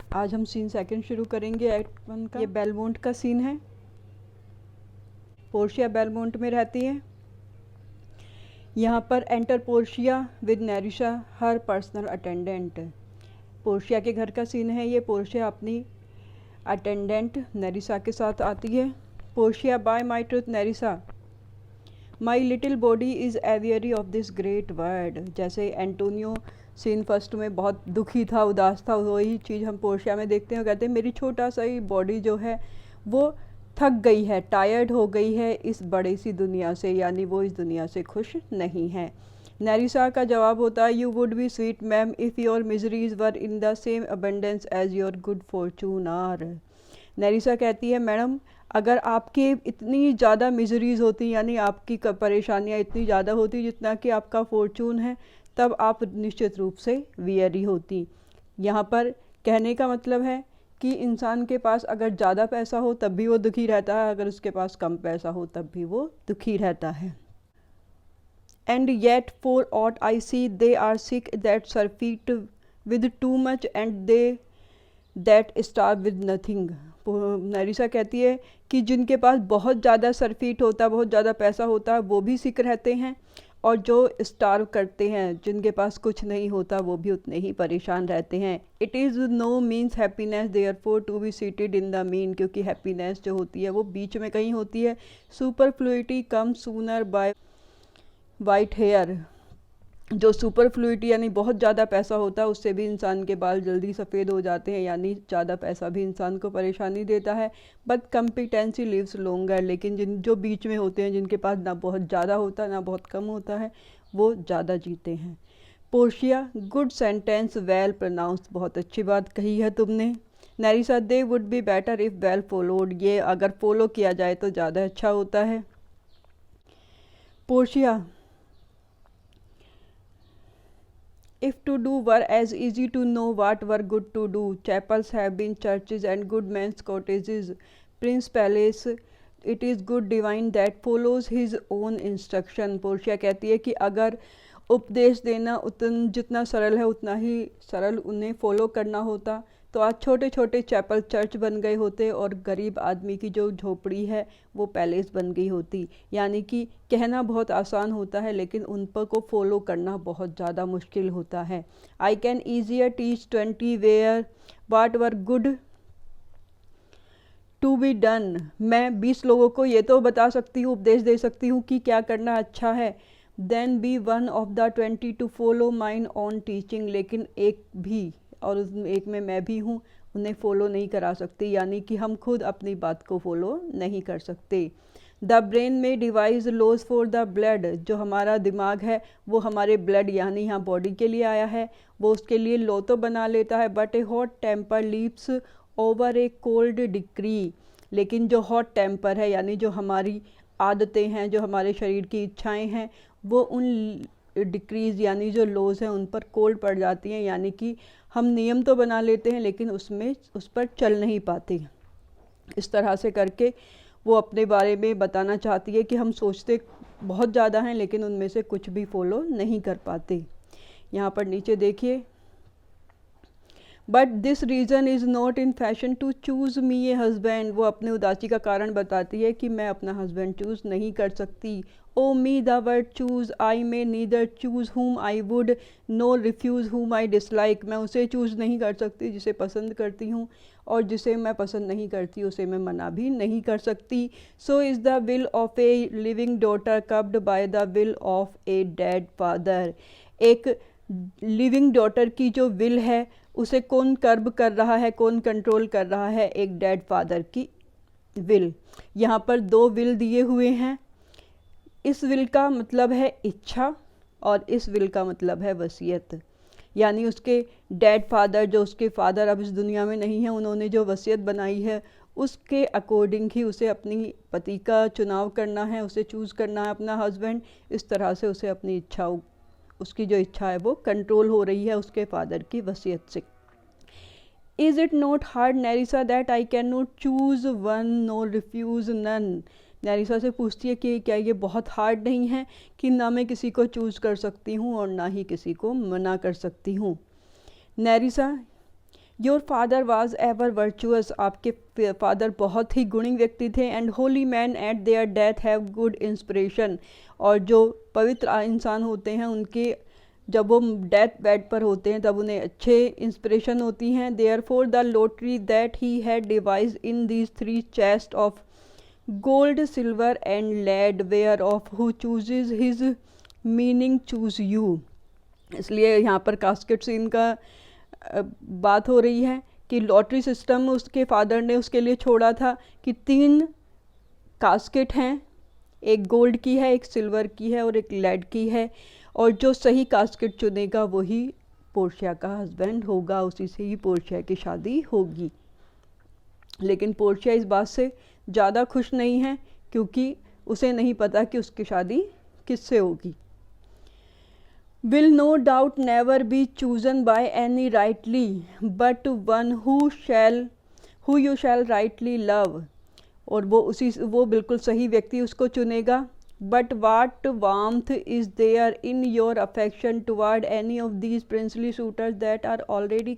आज हम scene second शुरू करेंगे एक्ट 1 का। ये बेलमोंट का सीन है। पोर्शिया बेलमोंट में रहती है। यहाँ पर enter Portia with Nerissa her personal attendant. Portia के घर का सीन है ये। पोर्शिया अपनी अटेंडेंट नेरिसा के साथ आती है। Portia bye my truth नेरिसा my little body is aviary of this great word. जैसे एंटोनियो सीन फर्स्ट में बहुत दुखी था, उदास था, वही चीज़ हम पोर्शिया में देखते हैं। कहते हैं मेरी छोटा सा ही बॉडी जो है वो थक गई है, टायर्ड हो गई है इस बड़ी सी दुनिया से, यानी वो इस दुनिया से खुश नहीं है। नेरिसा का जवाब होता है you would be sweet ma'am if your miseries were in the same abundance as your good fortune are. Nerissa कहती है मैडम अगर आपके इतनी ज़्यादा मिजरीज होती, यानी आपकी परेशानियाँ इतनी ज़्यादा होती जितना कि आपका फॉर्चून है, तब आप निश्चित रूप से वियरी होती। यहाँ पर कहने का मतलब है कि इंसान के पास अगर ज़्यादा पैसा हो तब भी वो दुखी रहता है, अगर उसके पास कम पैसा हो तब भी वो दुखी रहता है। And yet for aught I see they are sick that surfeit with too much and they that starve with nothing. Nerissa कहती है कि जिनके पास बहुत ज़्यादा सरफीट होता है, बहुत ज़्यादा पैसा होता है, वो भी सिक रहते हैं, और जो स्टार्व करते हैं, जिनके पास कुछ नहीं होता, वो भी उतने ही परेशान रहते हैं। It is no means happiness therefore to be seated in the mean, क्योंकि हैप्पीनेस जो होती है वो बीच में कहीं होती है। Superfluity come sooner by white hair. जो सुपरफ्लुइटी यानी बहुत ज़्यादा पैसा होता है उससे भी इंसान के बाल जल्दी सफ़ेद हो जाते हैं, यानी ज़्यादा पैसा भी इंसान को परेशानी देता है। बट कम्पिटेंसी लिव्स लॉन्गर, लेकिन जो बीच में होते हैं, जिनके पास ना बहुत ज़्यादा होता है ना बहुत कम होता है, वो ज़्यादा जीते हैं। Portia good sentence well pronounced. बहुत अच्छी बात कही है तुमने। नेरिसा they would be better if well followed. ये अगर फॉलो किया जाए तो ज़्यादा अच्छा होता है। Portia If to do were as easy to know what were good to do, chapels have been churches and good men's cottages, Prince Palace, it is good divine that follows his own instruction। Portia कहती है कि अगर उपदेश देना जितना सरल है उतना ही सरल उन्हें फॉलो करना होता तो आज छोटे छोटे चैपल चर्च बन गए होते और गरीब आदमी की जो झोपड़ी है वो पैलेस बन गई होती। यानी कि कहना बहुत आसान होता है लेकिन उन पर को फॉलो करना बहुत ज़्यादा मुश्किल होता है। I can easier teach 20 where what were good to be done. मैं 20 लोगों को ये तो बता सकती हूँ, उपदेश दे सकती हूँ कि क्या करना अच्छा है। Then be one of the 20 to follow mine on teaching. लेकिन एक भी, और उस एक में मैं भी हूँ, उन्हें फॉलो नहीं करा सकती, यानी कि हम खुद अपनी बात को फॉलो नहीं कर सकते। The brain may devise laws for the blood. जो हमारा दिमाग है वो हमारे ब्लड यानी यहाँ बॉडी के लिए आया है, वो उसके लिए लो तो बना लेता है। But a hot temper leaps over a cold decree. लेकिन जो हॉट टेम्पर है यानी जो हमारी आदतें हैं, जो हमारे शरीर की इच्छाएं हैं, वो उन डिक्रीज़ यानी जो लोज हैं उन पर कोल्ड पड़ जाती हैं। यानी कि हम नियम तो बना लेते हैं लेकिन उस पर चल नहीं पाते। इस तरह से करके वो अपने बारे में बताना चाहती है कि हम सोचते बहुत ज़्यादा हैं लेकिन उनमें से कुछ भी फॉलो नहीं कर पाते। यहाँ पर नीचे देखिए, but this reason is not in fashion to choose me a husband. वो अपने उदासी का कारण बताती है कि मैं अपना हस्बैंड चूज़ नहीं कर सकती। O me the word choose I may neither choose whom I would know refuse हुम आई डिसलाइक। मैं उसे चूज़ नहीं कर सकती जिसे पसंद करती हूँ, और जिसे मैं पसंद नहीं करती उसे मैं मना भी नहीं कर सकती। So is the will of a living daughter curbed by the will of a dead father. एक लिविंग डॉटर की जो विल है उसे कौन कर्ब कर रहा है, कौन कंट्रोल कर रहा है? एक डेड फादर की विल। यहाँ पर दो विल दिए हुए हैं। इस विल का मतलब है इच्छा और इस विल का मतलब है वसीयत। यानी उसके डेड फादर, जो उसके फादर अब इस दुनिया में नहीं है, उन्होंने जो वसीयत बनाई है उसके अकॉर्डिंग ही उसे अपनी पति का चुनाव करना है, उसे चूज़ करना है अपना हस्बैंड। इस तरह से उसे अपनी इच्छा, उसकी जो इच्छा है वो कंट्रोल हो रही है उसके फादर की वसीयत से। Is it not hard Nerissa that I can not choose one nor refuse none. Nerissa से पूछती है कि क्या ये बहुत हार्ड नहीं है कि ना मैं किसी को चूज़ कर सकती हूँ और ना ही किसी को मना कर सकती हूँ। नेरिसा your father was ever virtuous, आपके फादर बहुत ही गुणी व्यक्ति थे, and Holi man eight there death have good inspiration, और जो पवित्र इंसान होते हैं उनके जब वो डेथ बेड पर होते हैं तब उन्हें अच्छे इंस्पिरेशन होती हैं। Therefore the lottery that he had devised in these 3 chest of gold silver and lead whereof who chooses his meaning choose you. इसलिए यहाँ पर कास्केट सीन का बात हो रही है कि लॉटरी सिस्टम उसके फादर ने उसके लिए छोड़ा था कि 3 कास्केट हैं, एक गोल्ड की है, एक सिल्वर की है और एक लेड की है, और जो सही कास्केट चुनेगा वही पोर्शिया का हस्बैंड होगा, उसी से ही पोर्शिया की शादी होगी। लेकिन पोर्शिया इस बात से ज़्यादा खुश नहीं है क्योंकि उसे नहीं पता कि उसकी शादी किससे होगी। will no doubt never be chosen by any rightly but one who you shall rightly love, और वो बिल्कुल सही व्यक्ति उसको चुनेगा। but what warmth is there in your affection toward any of these princely suitors that are already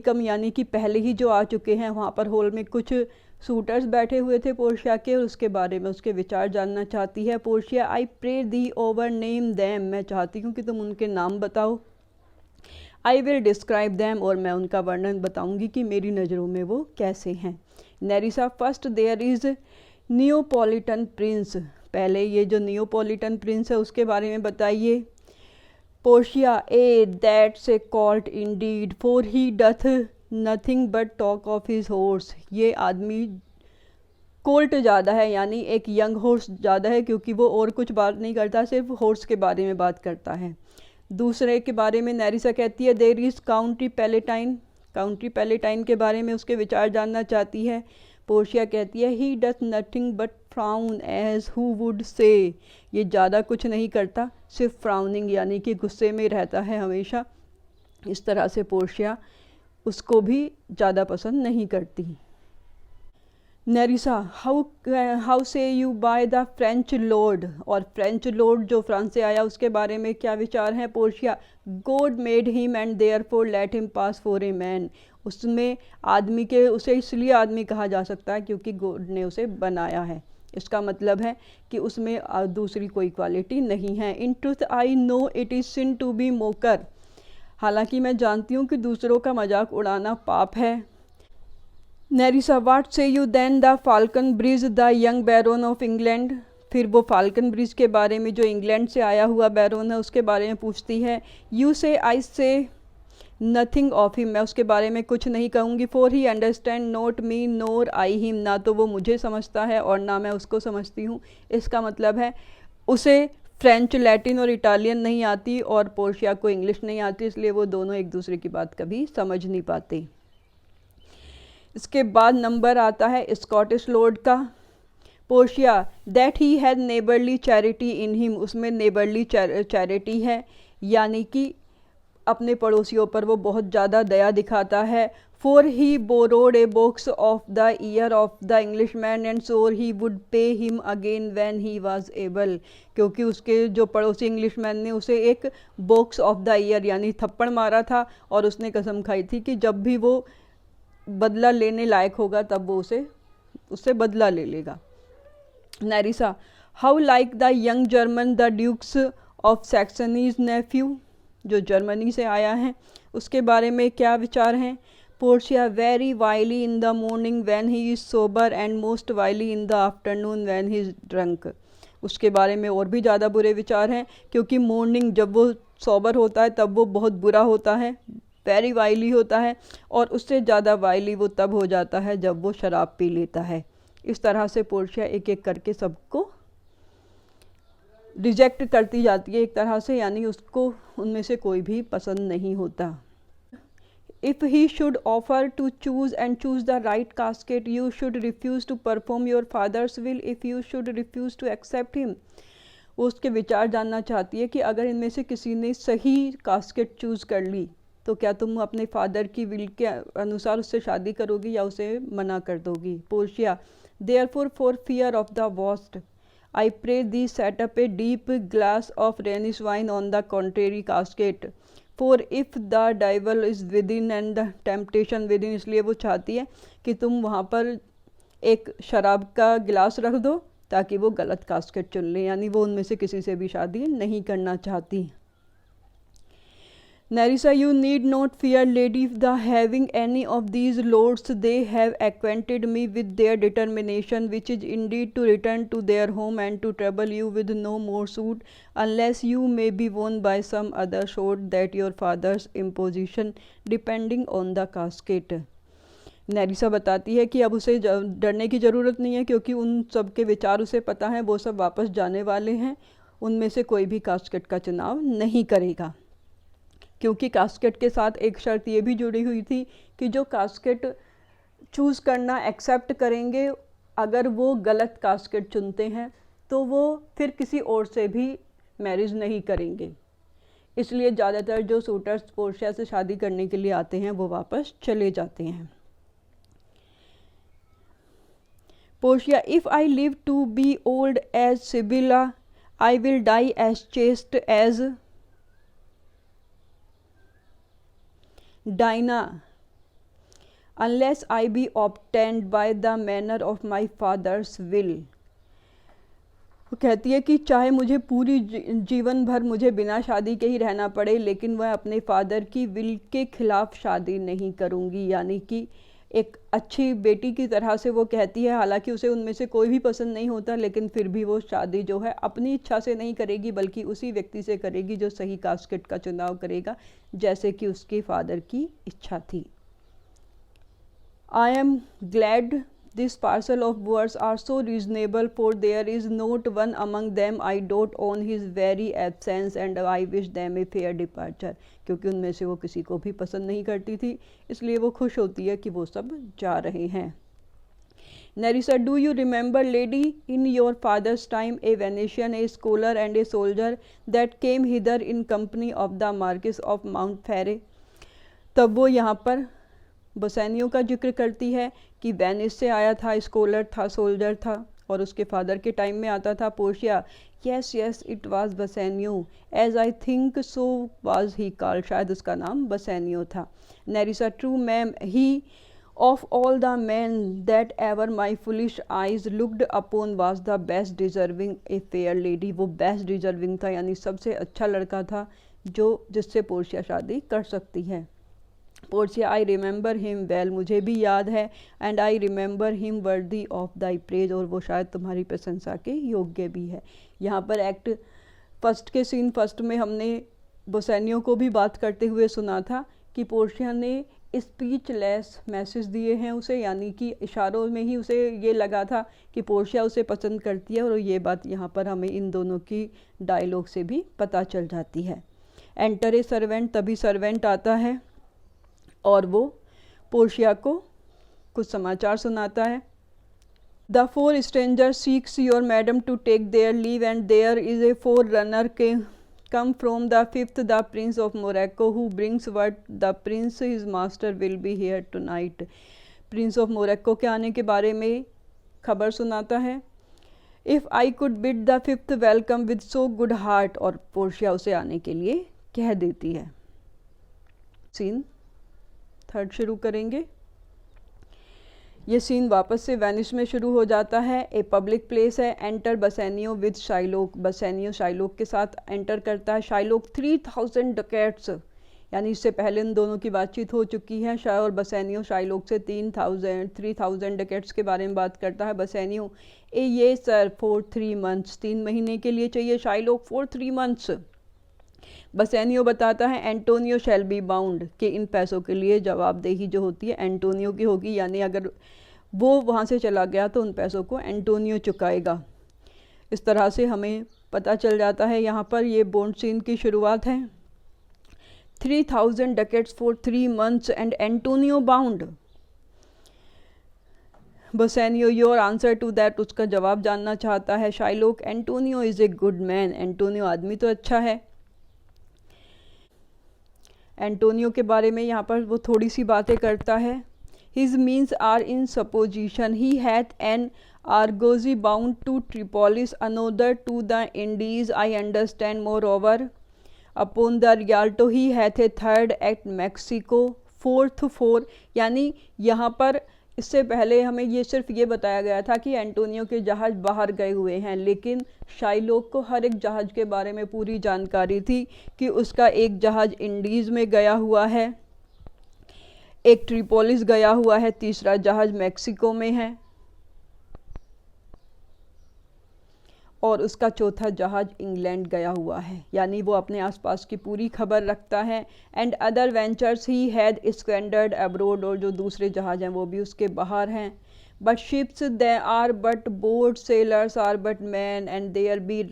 come यानी कि पहले ही जो आ चुके हैं। वहाँ पर हॉल में कुछ सूटर्स बैठे हुए थे पोर्शिया के, और उसके बारे में उसके विचार जानना चाहती है Portia. I pray thee over name them, मैं चाहती हूँ कि तुम उनके नाम बताओ। आई विल डिस्क्राइब दैम, और मैं उनका वर्णन बताऊँगी कि मेरी नज़रों में वो कैसे हैं। Nerissa first there is Neapolitan prince, पहले ये जो नियोपॉलिटन प्रिंस है उसके बारे में बताइए। Portia A that's a Colt Indeed for he doth nothing but talk of his horse, ये आदमी कोल्ट ज़्यादा है यानी एक यंग हॉर्स ज़्यादा है क्योंकि वो और कुछ बात नहीं करता, सिर्फ हॉर्स के बारे में बात करता है। दूसरे के बारे में नेरिसा कहती है देयर इज़ काउंटी पैलेटाइन के बारे में उसके विचार जानना चाहती है। पोर्शिया कहती है he doth nothing but frown as who would say, ये ज़्यादा कुछ नहीं करता, सिर्फ फ्राउनिंग यानी कि गुस्से में रहता है हमेशा। इस तरह से पोर्शिया उसको भी ज़्यादा पसंद नहीं करती। नेरिसा हाउ से you by the French Lord, और फ्रेंच लॉर्ड जो फ्रांस से आया उसके बारे में क्या विचार हैं Portia. God made him and therefore let him pass for a man, उसमें आदमी के उसे इसलिए आदमी कहा जा सकता है क्योंकि गॉड ने उसे बनाया है। इसका मतलब है कि उसमें दूसरी कोई क्वालिटी नहीं है। In truth I know it is sin to be mocker, हालांकि मैं जानती हूँ कि दूसरों का मजाक उड़ाना पाप है। Nerissa what say you then the Falconbridge the young baron of England, फिर वो फाल्कन ब्रिज के बारे में जो इंग्लैंड से आया हुआ बैरोन है उसके बारे में पूछती है। यू से आई से नथिंग ऑफ हिम, मैं उसके बारे में कुछ नहीं कहूँगी। For he understand not me NOR I him, ना तो वो मुझे समझता है और ना मैं उसको समझती हूँ। इसका मतलब है उसे फ्रेंच, लैटिन और इटालियन नहीं आती और पोर्शिया को इंग्लिश नहीं आती, इसलिए वो दोनों एक दूसरे की बात कभी समझ नहीं पाते। इसके बाद नंबर आता है स्कॉटिश लॉर्ड का। Portia that he had neighbourly charity in him, उसमें नेबरली चैरिटी है यानी कि अपने पड़ोसियों पर वो बहुत ज़्यादा दया दिखाता है। For he borrowed a box of the year of the English man and so he would pay him again when he was able, क्योंकि उसके जो पड़ोसी इंग्लिश मैन ने उसे एक बॉक्स ऑफ द ईयर यानी थप्पड़ मारा था और उसने कसम खाई थी कि जब भी वो बदला लेने लायक होगा तब वो उससे बदला ले लेगा। Nerissa how like the young German the duke's of Saxony's nephew, जो जर्मनी से आया है उसके बारे में क्या विचार हैं। Portia very vilely in the morning when he is sober and most vilely in the afternoon when he is drunk, उसके बारे में और भी ज़्यादा बुरे विचार हैं क्योंकि मॉर्निंग जब वो सोबर होता है तब वो बहुत बुरा होता है, वेरी वाइली होता है, और उससे ज़्यादा वाइली वो तब हो जाता है जब वो शराब पी लेता है। इस तरह से पोर्शिया एक एक करके सबको रिजेक्ट करती जाती है एक तरह से, यानी उसको उनमें से कोई भी पसंद नहीं होता। If he should offer to choose and choose the right casket you should refuse to perform your father's will if you should refuse to accept him, वो उसके विचार जानना चाहती है कि अगर इनमें से किसी ने सही कास्केट चूज़ कर ली तो क्या तुम अपने फादर की विल के अनुसार उससे शादी करोगी या उसे मना कर दोगी। Portia therefore for fear of the worst I pray thee set up a deep glass of Rhenish wine on the contrary casket, for if the Diavel is with in and the temptation with in, इसलिए वो चाहती है कि तुम वहाँ पर एक शराब का गिलास रख दो ताकि वो गलत कास्केट चुन लें, यानी वो उनमें से किसी से भी शादी नहीं करना चाहती। Nerissa, you need not fear, lady, if the having any of these lords, they have acquainted me with their determination, which is indeed to return to their home and to trouble you with no more suit, unless you may be won by some other sort that your father's imposition, depending on the casket. नेरिसा बताती है कि अब उसे डरने की ज़रूरत नहीं है, क्योंकि उन सब के विचार उसे पता है, वो सब वापस जाने वाले हैं, उनमें से कोई भी कास्केट का चुनाव नहीं करेगा। क्योंकि कास्केट के साथ एक शर्त ये भी जुड़ी हुई थी कि जो कास्केट चूज़ करना एक्सेप्ट करेंगे, अगर वो गलत कास्केट चुनते हैं तो वो फिर किसी और से भी मैरिज नहीं करेंगे। इसलिए ज़्यादातर जो सूटर्स पोर्शिया से शादी करने के लिए आते हैं वो वापस चले जाते हैं। Portia, if I live to be old as Sibylla, I will die as chaste as Dinah, unless I be obtained by the manner of my father's will. वो कहती है कि चाहे मुझे पूरी जीवन भर मुझे बिना शादी के ही रहना पड़े, लेकिन वह अपने फादर की विल के खिलाफ शादी नहीं करूँगी। यानी कि एक अच्छी बेटी की तरह से वो कहती है, हालांकि उसे उनमें से कोई भी पसंद नहीं होता, लेकिन फिर भी वो शादी जो है अपनी इच्छा से नहीं करेगी, बल्कि उसी व्यक्ति से करेगी जो सही कास्केट का चुनाव करेगा, जैसे कि उसके फादर की इच्छा थी। I am glad this parcel of words are so reasonable, for there is not one among them I dote on his very absence and I wish them a fair departure. क्योंकि उनमें से वो किसी को भी पसंद नहीं करती थी, इसलिए वो खुश होती है कि वो सब जा रहे हैं। Nerissa, do you remember, lady, in your father's time, a Venetian, a scholar and a soldier that came hither in company of the Marquis of Montferrat? तब वो यहाँ पर बसैनियों का जिक्र करती है कि वेनिस से आया था, स्कॉलर था, सोल्जर था, और उसके फादर के टाइम में आता था। Portia, yes yes it was Bassanio, as I think so was he called, शायद उसका नाम बसैनियो था। Nerissa, true ma'am, he of all the man that ever my foolish eyes looked upon was the best deserving a fair lady. वो best deserving था, यानी सबसे अच्छा लड़का था जो जिससे पोर्शिया शादी कर सकती है। Portia, I remember him well, मुझे भी याद है, and I remember him worthy of thy praise, और वो शायद तुम्हारी प्रशंसा के योग्य भी है। यहाँ पर एक्ट फर्स्ट के सीन फर्स्ट में हमने बसैनियो को भी बात करते हुए सुना था कि पोर्शिया ने स्पीचलेस मैसेज दिए हैं उसे, यानी कि इशारों में ही उसे ये लगा था कि पोर्शिया उसे पसंद करती है, और ये बात यहाँ पर हमें इन दोनों की डायलॉग से भी पता चल जाती है। एंटर ए सर्वेंट, तभी सर्वेंट आता है और वो पोर्शिया को कुछ समाचार सुनाता है। The four stranger seeks your madam to take their leave and there is a forerunner के come from the fifth, the prince of Morocco, who brings word the prince his master will be here tonight. Prince of Morocco के आने के बारे में खबर सुनाता है। If I could bid the fifth welcome with so good heart, और Portia उसे आने के लिए कह देती है। सीन थर्ड शुरू करेंगे। ये सीन वापस से वेनिस में शुरू हो जाता है। ए पब्लिक प्लेस है। एंटर बसैनियो विद शाइलोक, बसैनियो शाइलोक के साथ एंटर करता है। शाइलोक 3000 डकैट्स, यानी इससे पहले इन दोनों की बातचीत हो चुकी है। और बसैनियो शाइलोक से 3000 डकैट्स के बारे में बात करता है। बसैनियो, ए ये सर फॉर 3 मंथ्स, 3 महीने के लिए चाहिए। शाइलोक, फॉर 3 मंथ्स। बसैनियो बताता है एंटोनियो शैल बी बाउंड, कि इन पैसों के लिए जवाबदेही जो होती है एंटोनियो की होगी, यानी अगर वो वहाँ से चला गया तो उन पैसों को एंटोनियो चुकाएगा। इस तरह से हमें पता चल जाता है। यहाँ पर ये बॉन्ड सीन की शुरुआत है। 3000 ducats for 3 months and Antonio bound. Bassanio, your answer to that, उसका जवाब जानना चाहता है। Shylock, Antonio is a good man, Antonio आदमी तो अच्छा है। एंटोनियो के बारे में यहाँ पर वो थोड़ी सी बातें करता है। His means are in supposition, he hath an argosy bound to Tripolis, another to the Indies, I understand moreover. Upon the Rialto he hath a third at Mexico fourth for, यानी यहाँ पर इससे पहले हमें ये सिर्फ ये बताया गया था कि एंटोनियो के जहाज़ बाहर गए हुए हैं, लेकिन शाइलोक को हर एक जहाज़ के बारे में पूरी जानकारी थी कि उसका एक जहाज़ इंडीज़ में गया हुआ है, एक ट्रिपोलिस गया हुआ है, तीसरा जहाज़ मैक्सिको में है और उसका चौथा जहाज़ इंग्लैंड गया हुआ है। यानी वो अपने आसपास की पूरी खबर रखता है। And other ventures he had squandered abroad, और जो दूसरे जहाज़ हैं वो भी उसके बाहर हैं। But ships they are but boat, sailors are but man, and there be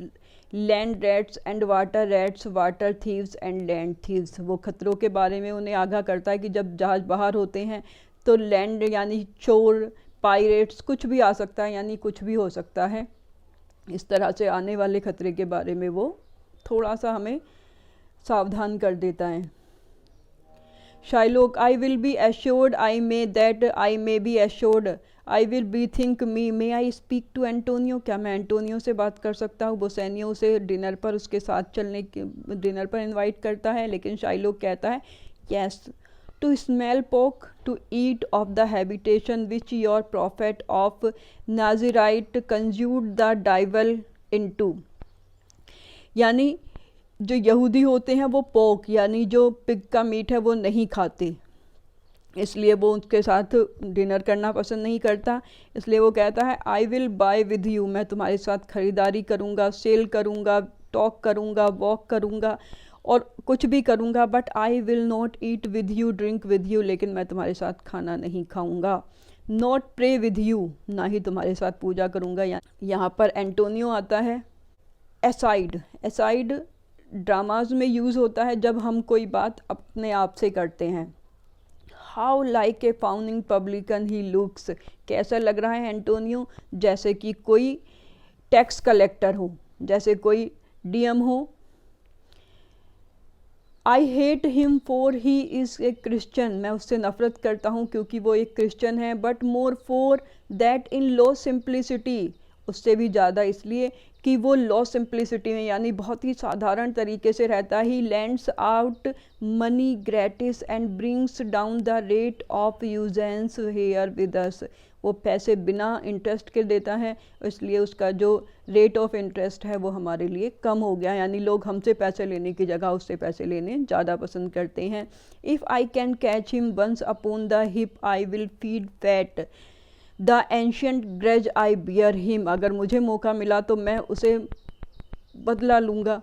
land rats and water rats, water thieves and land thieves. वो खतरों के बारे में उन्हें आगाह करता है कि जब जहाज़ बाहर होते हैं तो लैंड यानी चोर, पायरेट्स, कुछ भी आ सकता है, यानी कुछ भी हो सकता है। इस तरह से आने वाले खतरे के बारे में वो थोड़ा सा हमें सावधान कर देता है। Shylock, I will be assured, I may that I may be assured, I will be think me, may I speak to Antonio, क्या मैं एंटोनियो से बात कर सकता हूँ। बोसेनियो उसे डिनर पर उसके साथ चलने के डिनर पर इनवाइट करता है, लेकिन शाइलोक कहता है yes, to smell pork, to eat of the habitation which your prophet of Nazarite conjured the devil into। यानी जो यहूदी होते हैं वो पोक यानी जो पिग का मीट है वो नहीं खाते, इसलिए वो उसके साथ डिनर करना पसंद नहीं करता। इसलिए वो कहता है I will buy with you, मैं तुम्हारे साथ ख़रीदारी करूँगा, सेल करूँगा, टॉक करूँगा, वॉक करूँगा और कुछ भी करूँगा, but I will not eat with you, drink with you, लेकिन मैं तुम्हारे साथ खाना नहीं खाऊँगा। नॉट प्रे विद यू, ना ही तुम्हारे साथ पूजा करूँगा। यहाँ पर एंटोनियो आता है। एसाइड, एसाइड ड्रामाज में यूज़ होता है जब हम कोई बात अपने आप से करते हैं। How like a fawning publican he looks, कैसा लग रहा है एंटोनियो, जैसे कि कोई टैक्स कलेक्टर हो, जैसे कोई डीएम हो। I hate him for he is a Christian, मैं उससे नफ़रत करता हूँ क्योंकि वो एक क्रिश्चियन है। But more for that in low simplicity, उससे भी ज़्यादा इसलिए कि वो लो सिंप्लिसिटी में यानी बहुत ही साधारण तरीके से रहता है। He lends out money gratis and brings down the rate of usance here with us, वो पैसे बिना इंटरेस्ट के देता है, इसलिए उसका जो रेट ऑफ इंटरेस्ट है वो हमारे लिए कम हो गया। यानी लोग हमसे पैसे लेने की जगह उससे पैसे लेने ज़्यादा पसंद करते हैं। If I can catch him once upon the hip I will feed fat the ancient grudge I bear him, अगर मुझे मौका मिला तो मैं उसे बदला लूँगा।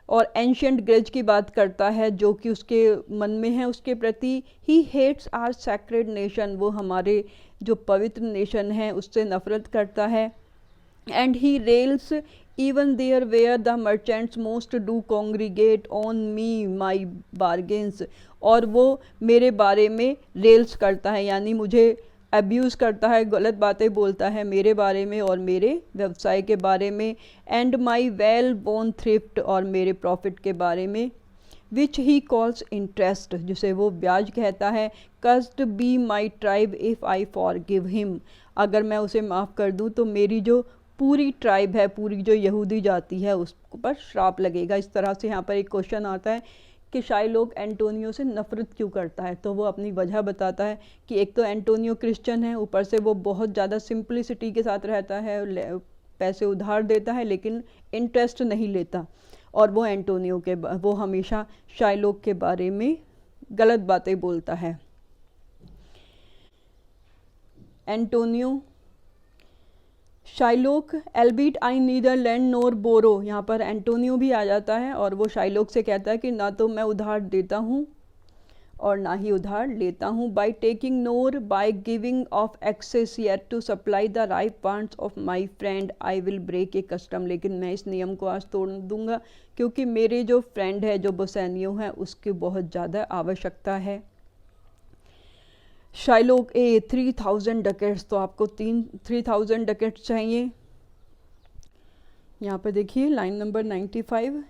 और एंशियंट ग्रेज की बात करता है जो कि उसके मन में है उसके प्रति। He hates our sacred nation, वो हमारे जो पवित्र नेशन है उससे नफ़रत करता है। And he rails even there where the merchants most do congregate on me my bargains, और वो मेरे बारे में रेल्स करता है यानी मुझे अब्यूज़ करता है, गलत बातें बोलता है मेरे बारे में और मेरे व्यवसाय के बारे में। And my well born thrift, और मेरे प्रॉफिट के बारे में। विच ही कॉल्स इंटरेस्ट, जिसे वो ब्याज कहता है। कस्ट be my tribe if I for give him, अगर मैं उसे माफ़ कर दूँ तो मेरी जो पूरी ट्राइब है, पूरी जो यहूदी जाति है उस पर श्राप लगेगा। इस तरह से यहाँ पर एक क्वेश्चन आता है कि शाइलोक एंटोनियो से नफ़रत क्यों करता है, तो वो अपनी वजह बताता है कि एक तो एंटोनियो क्रिश्चियन है, ऊपर से वो बहुत ज़्यादा सिंप्लिसिटी के साथ रहता है, पैसे उधार देता है लेकिन इंटरेस्ट नहीं लेता, और वो हमेशा शाइलोक के बारे में गलत बातें बोलता है। एंटोनियो, शाइलोक एल्बिट आई नीदर लैंड नोर बोरो, यहाँ पर एंटोनियो भी आ जाता है और वो शाइलोक से कहता है कि ना तो मैं उधार देता हूँ और ना ही उधार लेता हूँ। By taking nor by giving of excess yet to supply the right wants of my friend I will break a custom, लेकिन मैं इस नियम को आज तोड़ दूंगा क्योंकि मेरे जो फ्रेंड है जो बोसेनियो है उसकी बहुत ज़्यादा आवश्यकता है। शाइलोक, 3000 डकेट्स, तो आपको 3000 डकेट्स चाहिए। यहाँ पर देखिए line number 95,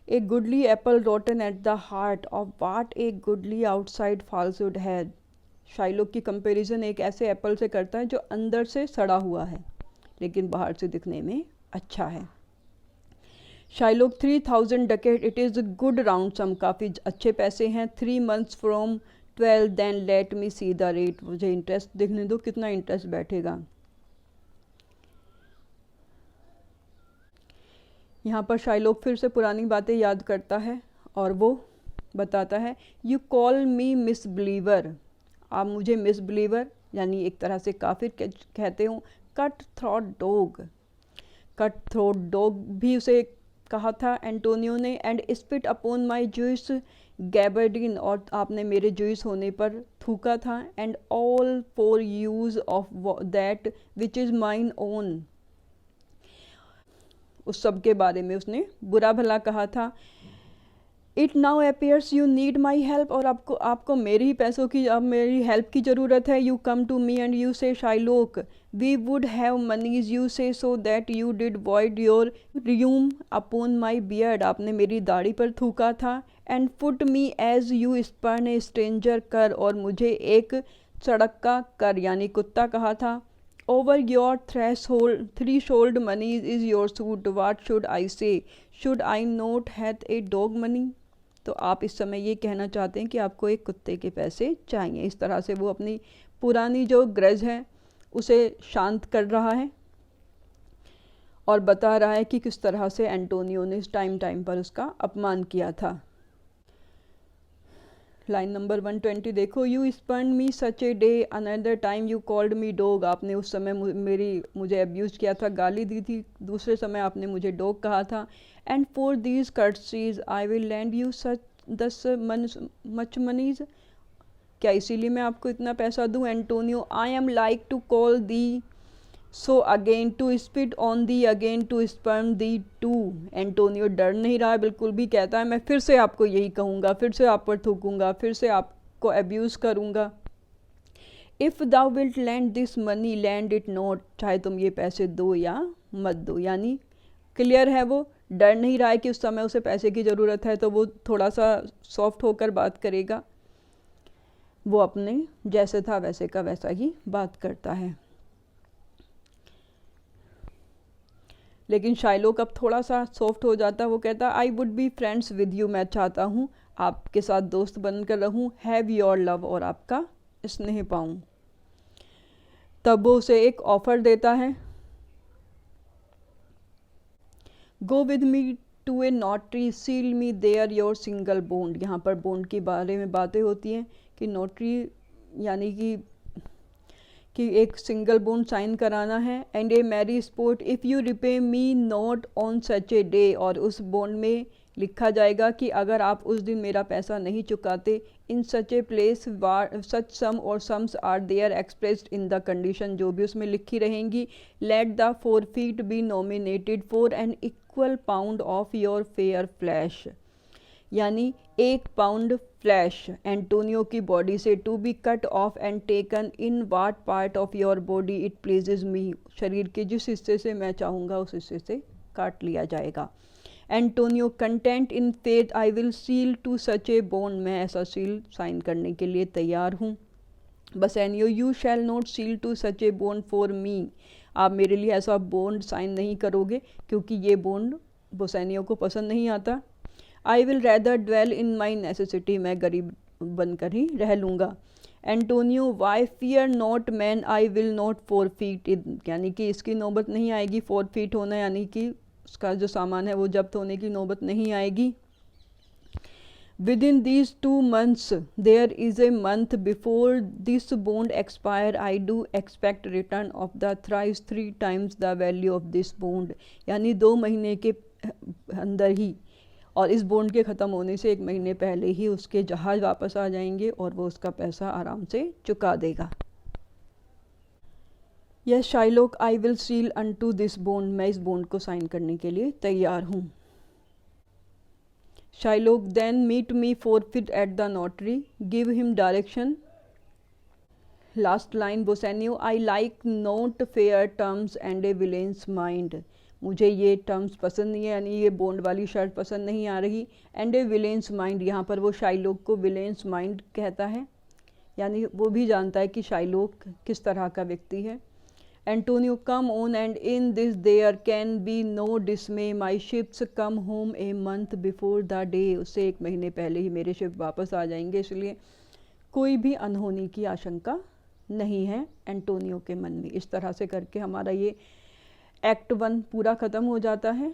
a goodly apple rotten at the heart of what a goodly outside falsehood had, Shylock की कंपैरिजन एक ऐसे एप्पल से करता है जो अंदर से सड़ा हुआ है लेकिन बाहर से दिखने में अच्छा है। Shylock 3000 ducat it is good round sum, काफ़ी अच्छे पैसे हैं। 3 months from 12 then let me see the rate, मुझे इंटरेस्ट देखने दो कितना इंटरेस्ट बैठेगा। यहाँ पर शाइलोक फिर से पुरानी बातें याद करता है और वो बताता है you call me miss believer, आप मुझे मिस बिलीवर यानी एक तरह से काफिर कहते हो। Cut throat dog, cut throat dog भी उसे कहा था एंटोनियो ने। And spit upon my Jews gaberdine, और आपने मेरे जूस होने पर थूका था। And all for use of that which is mine own, उस सब के बारे में उसने बुरा भला कहा था। It now appears you need my help, और आपको मेरे ही पैसों की, अब मेरी हेल्प की ज़रूरत है। You come to me and you say Shylock we would have moneys, you say so that you did void your rheum upon my beard, आपने मेरी दाढ़ी पर थूका था। And foot me as you spurn a stranger cur, और मुझे एक सड़क का कर यानी कुत्ता कहा था। Over your threshold money is your suit, what should I say, should I not hath a dog money, तो आप इस समय ये कहना चाहते हैं कि आपको एक कुत्ते के पैसे चाहिए। इस तरह से वो अपनी पुरानी जो ग्रज है उसे शांत कर रहा है और बता रहा है कि किस तरह से एंटोनियो ने टाइम टाइम पर उसका अपमान किया था। लाइन नंबर 120 देखो। You spurn me such a day another time you called me dog, आपने उस समय मुझे अब्यूज़ किया था, गाली दी थी, दूसरे समय आपने मुझे डॉग कहा था। And for these courtesies I will lend you such much moneys, क्या इसीलिए मैं आपको इतना पैसा दूँ। Antonio I am like to call thee so again to spit on thee again to spurn thee too, Antonio डर नहीं रहा है बिल्कुल भी, कहता है मैं फिर से आपको यही कहूँगा, फिर से आप पर थूकूंगा, फिर से आपको अब्यूज़ करूँगा। If thou wilt land this money land it not, चाहे तुम ये पैसे दो या मत दो, यानी क्लियर है, वो डर नहीं रहा है कि उस समय उसे पैसे की ज़रूरत है, तो वो थोड़ा सा सॉफ्ट होकर बात करेगा। वो अपने जैसे था वैसे का वैसा ही बात करता है। लेकिन शाइलोक अब थोड़ा सा सॉफ्ट हो जाता, वो कहता I would be friends with you, मैं चाहता हूँ आपके साथ दोस्त बनकर रहूँ। हैव योर लव, और आपका स्नेह पाऊँ। तब वो उसे एक ऑफर देता है, go with me to a notary seal me there your single bond, यहाँ पर बॉन्ड के बारे में बातें होती हैं कि नोटरी यानी कि एक सिंगल बॉन्ड साइन कराना है। And a merry sport if you repay me not on such a day, और उस बॉन्ड में लिखा जाएगा कि अगर आप उस दिन मेरा पैसा नहीं चुकाते, इन सच a place such sum or sums are there expressed in the condition, जो भी उसमें लिखी रहेंगी। Let the forfeit be nominated for an equal pound of your fair flesh, यानी 1 पाउंड फ्लैश एंटोनियो की बॉडी से, to be cut off and taken in what part of your body it pleases me, शरीर के जिस हिस्से से मैं चाहूँगा उस हिस्से से काट लिया जाएगा। Antonio content in faith I will seal to such a bond, मैं ऐसा सील साइन करने के लिए तैयार हूँ। Bassanio you shall not seal to such a bond for me, आप मेरे लिए ऐसा बॉन्ड साइन नहीं करोगे क्योंकि ये बॉन्ड बसेनियो को पसंद नहीं आता। I will rather dwell in my necessity, मैं गरीब बनकर ही रह लूँगा। Antonio why fear not man I will not forfeit, यानी कि इसकी नौबत नहीं आएगी फोरफीट होना, यानी कि उसका जो सामान है वो जब्त होने की नौबत नहीं आएगी। Within these 2 months there is a month before this bond expire I do expect return of the thrice 3 times the value of this bond, यानी 2 महीने के अंदर ही और इस बॉन्ड के ख़त्म होने से 1 महीने पहले ही उसके जहाज़ वापस आ जाएंगे और वो उसका पैसा आराम से चुका देगा। Yes Shylock I will seal unto this bond, मैं इस बॉन्ड को साइन करने के लिए तैयार हूँ। Shylock then meet me forfeit at the notary give him direction. Last line Bassanio I like not fair terms and a villain's mind, मुझे ये टर्म्स पसंद नहीं है, यानी ये बॉन्ड वाली शर्त पसंद नहीं आ रही। एंड ए विलेंस माइंड, यहाँ पर वो शाइलोक को विलेंस माइंड कहता है, यानी वो भी जानता है कि शाइलोक किस तरह का व्यक्ति है। Antonio come on and in this there can be no dismay, my ships come home a month before the day, उससे 1 महीने पहले ही मेरे शिप वापस आ जाएंगे, इसलिए कोई भी अनहोनी की आशंका नहीं है एंटोनियो के मन में। इस तरह से करके हमारा ये एक्ट 1 पूरा ख़त्म हो जाता है।